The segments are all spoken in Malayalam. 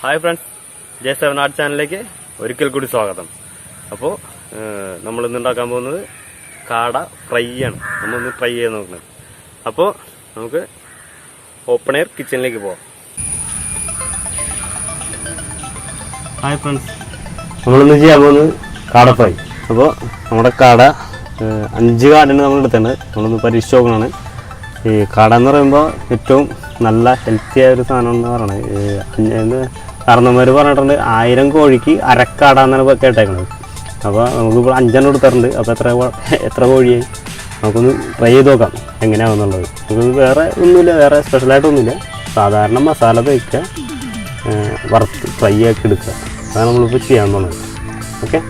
ഹായ് ഫ്രണ്ട്സ്, J7 ആർട്ട് ചാനലിലേക്ക് ഒരിക്കൽ കൂടി സ്വാഗതം. അപ്പോൾ നമ്മളിന്ന് ഉണ്ടാക്കാൻ പോകുന്നത് കാട ഫ്രൈ ആണ്. നമ്മളൊന്ന് ട്രൈ ചെയ്ത് നോക്കുന്നത്. അപ്പോൾ നമുക്ക് ഓപ്പൺ എയർ കിച്ചണിലേക്ക് പോവാം. ഹായ് ഫ്രണ്ട്സ്, നമ്മളിന്ന് ചെയ്യാൻ പോകുന്നത് കാട ഫ്രൈ. അപ്പോൾ നമ്മുടെ കാട 5 കാടയാണ് നമ്മൾ എടുത്തേണ്ടത്. നമ്മളൊന്ന് പരീക്ഷിച്ച് നോക്കണമാണ്. ഈ കാട എന്ന് പറയുമ്പോൾ ഏറ്റവും നല്ല ഹെൽത്തി ആയ ഒരു സാധനം എന്ന് പറയണത്. കാരണന്മാർ പറഞ്ഞിട്ടുണ്ട് 1000 കോഴിക്ക് അരക്കാട എന്നാണ് കേട്ടേക്കണത്. അപ്പോൾ നമുക്കിപ്പോൾ 5 എടുത്തിട്ടുണ്ട്. അപ്പോൾ എത്ര കോഴിയായി നമുക്കൊന്ന് ട്രൈ ചെയ്ത് നോക്കാം എങ്ങനെയാണെന്നുള്ളത്. നമുക്ക് വേറെ ഒന്നുമില്ല, വേറെ സ്പെഷ്യലായിട്ടൊന്നുമില്ല. സാധാരണ മസാല തേക്കുക, വറുത്ത് ഫ്രൈ ആക്കി എടുക്കുക, അതാണ് നമ്മളിപ്പോൾ ചെയ്യാമെന്നുള്ളത്. ഓക്കെ,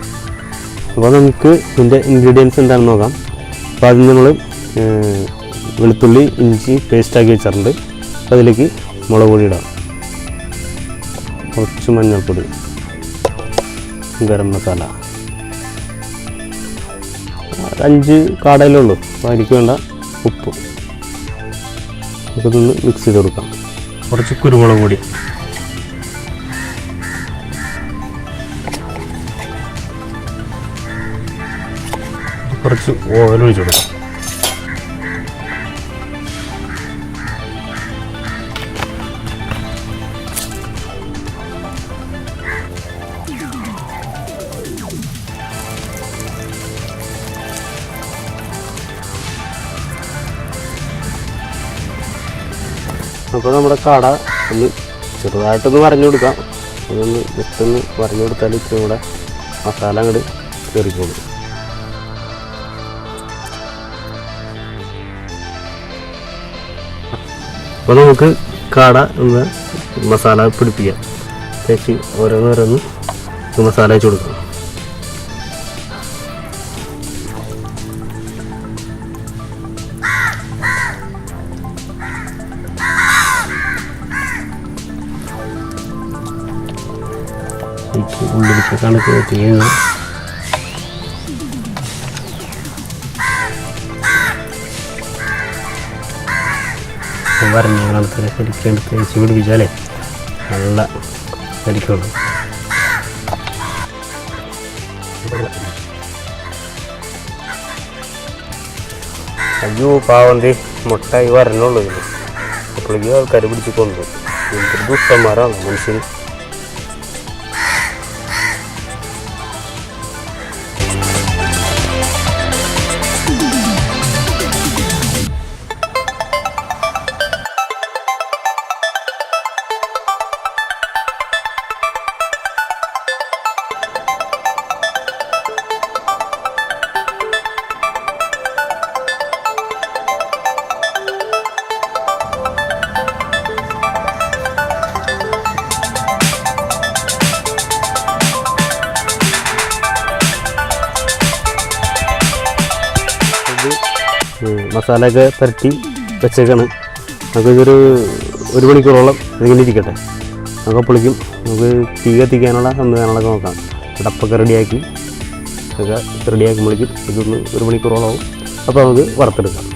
അപ്പോൾ നമുക്ക് ഇതിൻ്റെ ഇൻഗ്രീഡിയൻസ് എന്താണെന്ന് നോക്കാം. അപ്പോൾ അതിന് നമ്മൾ വെളുത്തുള്ളി ഇഞ്ചി പേസ്റ്റാക്കി വെച്ചിട്ടുണ്ട്. അപ്പോൾ അതിലേക്ക് മുളക് പൊടി ഇടാം, കുറച്ച് മഞ്ഞൾപ്പൊടി, ഗരം മസാല, 5 കാടയിലേ ഉള്ളൂ. അപ്പോൾ അതിലേക്ക് വേണ്ട ഉപ്പ്, നമുക്കിതൊന്ന് മിക്സ് ചെയ്ത് കൊടുക്കാം. കുറച്ച് കുരുമുളക് പൊടി, കുറച്ച് ഓയിൽ ഒഴിച്ച് കൊടുക്കാം. അപ്പോൾ നമ്മുടെ കാട ഒന്ന് ചെറുതായിട്ടൊന്ന് വരഞ്ഞു കൊടുക്കാം. അതൊന്ന് ജസ്റ്റ് ഒന്ന് വരഞ്ഞു കൊടുത്താൽ ഇച്ചിരി കൂടെ മസാല അങ്ങോട്ട് കയറിക്കോളും. അപ്പോൾ നമുക്ക് കാട ഒന്ന് മസാല പിടിപ്പിക്കാം. തേച്ച് ഓരോന്നോരോന്ന് മസാല വെച്ച് കൊടുക്കാം. ഉള്ളിലേക്കാണ് ചെയ്യുന്നത്. വരഞ്ഞ ശരിക്കും തേച്ച് പിടിപ്പിച്ചാലേ നല്ല ശരിക്കുള്ളൂ. അയ്യോ പാവന്തി മുട്ടായി വരണുള്ളൂ. അപ്പോഴേക്കും ആൾക്കാർ പിടിച്ച് കൊണ്ടു. എന്തൊരു ദുഷ്ടന്മാരാണ് മനുഷ്യന്. മസാലയൊക്കെ പുരട്ടി വെച്ചേക്കാണ്. നമുക്കിതൊരു 1 മണിക്കൂറോളം ഇതിങ്ങനെ ഇരിക്കട്ടെ. നമുക്ക് അപ്പോഴേക്കും നമുക്ക് തീ കത്തിക്കാനുള്ള സംവിധാനങ്ങളൊക്കെ നോക്കാം. അടപ്പൊക്കെ റെഡിയാക്കി റെഡിയാക്കുമ്പോഴേക്കും ഇതൊന്ന് 1 മണിക്കൂറോളം ആവും. അപ്പോൾ നമുക്ക് വറുത്തെടുക്കാം.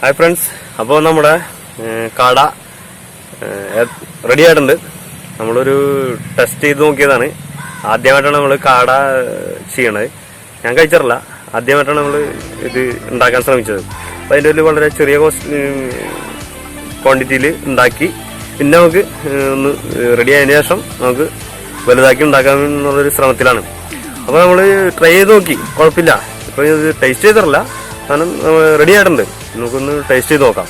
ഹായ് ഫ്രണ്ട്സ്, അപ്പോൾ നമ്മുടെ കാട റെഡി ആയിട്ടുണ്ട്. നമ്മളൊരു ടെസ്റ്റ് ചെയ്ത് നോക്കിയതാണ്. ആദ്യമായിട്ടാണ് നമ്മൾ കാട ചെയ്യണത്. ഞാൻ കഴിച്ചിട്ടില്ല, ആദ്യമായിട്ടാണ് നമ്മൾ ഇത് ഉണ്ടാക്കാൻ ശ്രമിച്ചത്. അപ്പോൾ അതിൻ്റെ ഒരു വളരെ ചെറിയ ക്വാണ്ടിറ്റിയിൽ ഉണ്ടാക്കി പിന്നെ നമുക്ക് ഒന്ന് റെഡി ആയതിനു ശേഷം നമുക്ക് വലുതാക്കി ഉണ്ടാക്കാൻ എന്നുള്ളൊരു ശ്രമത്തിലാണ്. അപ്പോൾ നമ്മൾ ട്രൈ ചെയ്ത് നോക്കി, കുഴപ്പമില്ല. ഇപ്പോൾ ഇത് ടേസ്റ്റ് ചെയ്തിട്ടില്ല, കാരണം റെഡി ആയിട്ടുണ്ട്. നമുക്കൊന്ന് ടേസ്റ്റ് ചെയ്ത് നോക്കാം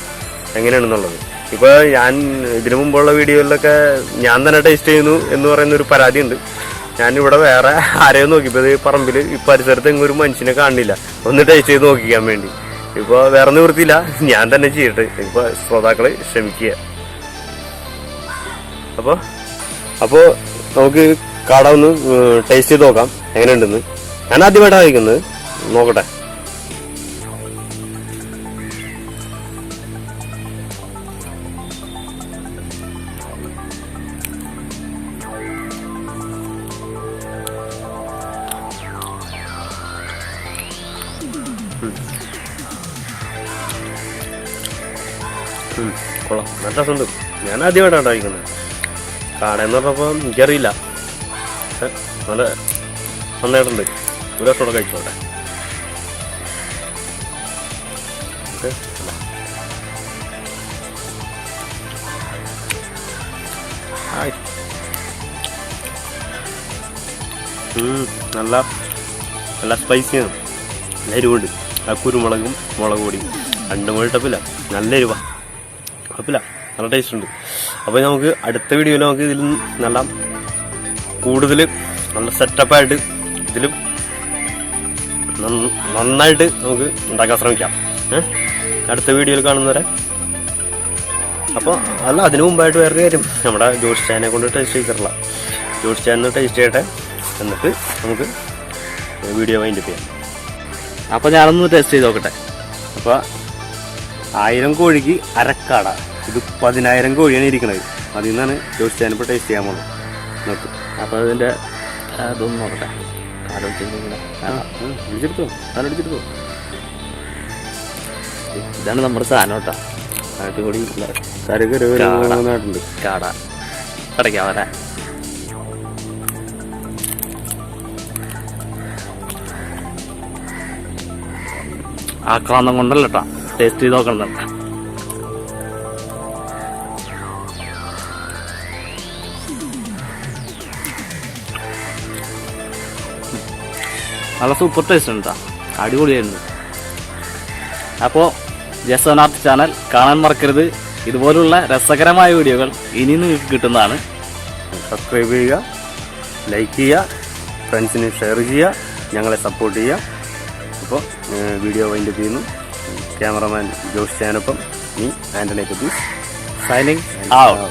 എങ്ങനെയാണെന്നുള്ളത്. ഇപ്പോൾ ഞാൻ ഇതിനു മുമ്പുള്ള വീഡിയോയിലൊക്കെ ഞാൻ തന്നെ ടേസ്റ്റ് ചെയ്യുന്നു എന്ന് പറയുന്നൊരു പരാതിയുണ്ട്. ഞാനിവിടെ വേറെ ആരെയും നോക്കിയപ്പോൾ ഈ പറമ്പിൽ ഈ പരിസരത്ത് എങ്ങും ഒരു മനുഷ്യനെ കാണില്ല ഒന്ന് ടേസ്റ്റ് ചെയ്ത് നോക്കിക്കാൻ വേണ്ടി. ഇപ്പോൾ വേറെ നിവൃത്തിയില്ല, ഞാൻ തന്നെ ചെയ്യട്ടെ. ഇപ്പോൾ ശ്രോതാക്കളെ ക്ഷമിക്കുക. അപ്പോൾ നമുക്ക് കാട ഒന്ന് ടേസ്റ്റ് ചെയ്ത് നോക്കാം എങ്ങനെയുണ്ടെന്ന്. ഞാൻ ആദ്യമായിട്ടാണ് കഴിക്കുന്നത്, നോക്കട്ടെ. കൊള്ളാം, നല്ല രസമുണ്ട്. ഞാൻ ആദ്യമായിട്ടാണ് കഴിക്കുന്നത്. കാട എന്ന് പറഞ്ഞപ്പോൾ എനിക്കറിയില്ല, നല്ല നന്നായിട്ടുണ്ട്. ഒരു രസത്തോടെ കഴിച്ചോട്ടെ. നല്ല നല്ല സ്പൈസിയാണ്, നല്ല എരിവുണ്ട്. ആ കുരുമുളകും മുളക് പൊടിയും രണ്ടും കൂടി ഇട്ടപ്പില്ല, നല്ല എരിവാ, കുഴപ്പമില്ല, നല്ല ടേസ്റ്റ് ഉണ്ട്. അപ്പോൾ നമുക്ക് അടുത്ത വീഡിയോയിൽ നമുക്ക് ഇതിൽ നല്ല കൂടുതൽ നല്ല സെറ്റപ്പായിട്ട് ഇതിലും നന്നായിട്ട് നമുക്ക് ഉണ്ടാക്കാൻ ശ്രമിക്കാം. അടുത്ത വീഡിയോയിൽ കാണുന്നവരെ. അപ്പോൾ അല്ല, അതിനു മുമ്പായിട്ട് വേറൊരു കാര്യം, നമ്മുടെ ജോഷ് ചാനെ കൊണ്ട് ടേസ്റ്റ് ചെയ്തിട്ടില്ല. ജോഷ് ചാനൽ ടേസ്റ്റ് ചെയ്യട്ടെ, എന്നിട്ട് നമുക്ക് വീഡിയോ വൈൻഡപ്പ് ചെയ്യാം. അപ്പോൾ ഞാനൊന്ന് ടേസ്റ്റ് ചെയ്ത് നോക്കട്ടെ. അപ്പോൾ 1000 കോഴിക്ക് അരക്കാട, ഇത് 10,000 കോഴിയാണ് ഇരിക്കുന്നത്. അതിൽ നിന്നാണ് ജോഷ് ചാൻ ഇപ്പോൾ ടേസ്റ്റ് ചെയ്യാൻ പോകുന്നത്. നോക്കും. അപ്പോൾ അതിൻ്റെ അതൊന്നും നോക്കട്ടെ. കാലടിച്ചെടുത്തോ, കാലടിച്ചെടുത്തോ. ഇതാണ് നമ്മുടെ സാധനം കേട്ടോ. നാട്ടുകൂടി കരകരുണ്ട് കാട കടയ്ക്കാം വരാ. ആക്രാന്തം കൊണ്ടല്ല കേട്ടോ, ടേസ്റ്റ് ചെയ്ത് നോക്കണം. നല്ല സൂപ്പർ ടേസ്റ്റ് ഉണ്ട് കേട്ടോ, അടിപൊളിയായിരുന്നു. അപ്പോൾ ജസനാഥ് ചാനൽ കാണാൻ മറക്കരുത്. ഇതുപോലുള്ള രസകരമായ വീഡിയോകൾ ഇനി നിങ്ങൾക്ക് കിട്ടുന്നതാണ്. സബ്സ്ക്രൈബ് ചെയ്യുക, ലൈക്ക് ചെയ്യുക, ഫ്രണ്ട്സിന് ഷെയർ ചെയ്യുക, ഞങ്ങളെ സപ്പോർട്ട് ചെയ്യുക. അപ്പോൾ വീഡിയോ വൈൻഡപ്പ് ചെയ്യുന്നു. ക്യാമറമാൻ ജോഷ് ചാനൊപ്പം നീ ആൻ്റണി കബീസ് സൈനിങ് ഔട്ട്.